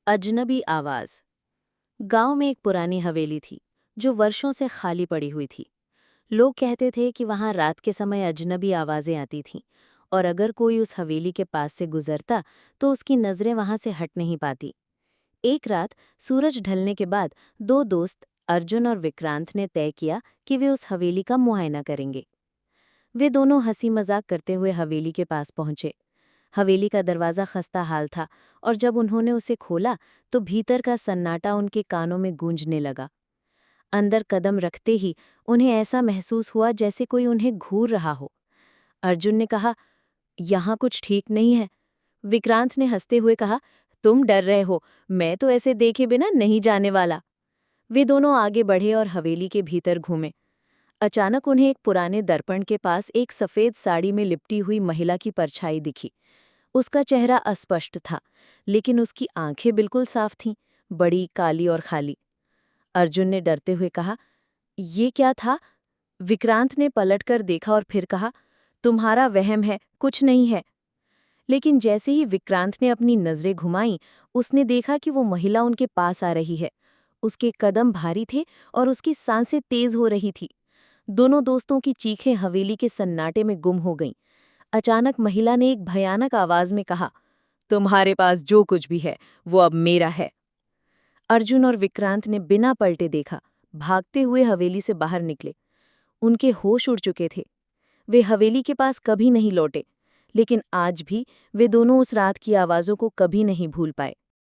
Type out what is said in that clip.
अजनबी आवाज। गांव में एक पुरानी हवेली थी जो वर्षों से खाली पड़ी हुई थी। लोग कहते थे कि वहां रात के समय अजनबी आवाजें आती थीं और अगर कोई उस हवेली के पास से गुजरता तो उसकी नजरें वहां से हट नहीं पाती। एक रात सूरज ढलने के बाद दो दोस्त अर्जुन और विक्रांत ने तय किया कि वे उस हवेली का मुआयना करेंगे। वे दोनों हंसी मजाक करते हुए हवेली के पास पहुंचे। हवेली का दरवाज़ा खस्ता हाल था और जब उन्होंने उसे खोला तो भीतर का सन्नाटा उनके कानों में गूंजने लगा। अंदर कदम रखते ही उन्हें ऐसा महसूस हुआ जैसे कोई उन्हें घूर रहा हो। अर्जुन ने कहा, यहाँ कुछ ठीक नहीं है। विक्रांत ने हंसते हुए कहा, तुम डर रहे हो, मैं तो ऐसे देखे बिना नहीं जाने वाला। वे दोनों आगे बढ़े और हवेली के भीतर घूमे। अचानक उन्हें एक पुराने दर्पण के पास एक सफ़ेद साड़ी में लिपटी हुई महिला की परछाई दिखी। उसका चेहरा अस्पष्ट था, लेकिन उसकी आंखें बिल्कुल साफ थीं, बड़ी, काली और खाली। अर्जुन ने डरते हुए कहा, ये क्या था? विक्रांत ने पलटकर देखा और फिर कहा, तुम्हारा वहम है, कुछ नहीं है। लेकिन जैसे ही विक्रांत ने अपनी नजरें घुमाईं, उसने देखा कि वो महिला उनके पास आ रही है। उसके कदम भारी थे और उसकी सांसें तेज हो रही थी। दोनों दोस्तों की चीखें हवेली के सन्नाटे में गुम हो गईं। अचानक महिला ने एक भयानक आवाज में कहा, तुम्हारे पास जो कुछ भी है वो अब मेरा है। अर्जुन और विक्रांत ने बिना पलटे देखा, भागते हुए हवेली से बाहर निकले। उनके होश उड़ चुके थे। वे हवेली के पास कभी नहीं लौटे, लेकिन आज भी वे दोनों उस रात की आवाजों को कभी नहीं भूल पाए।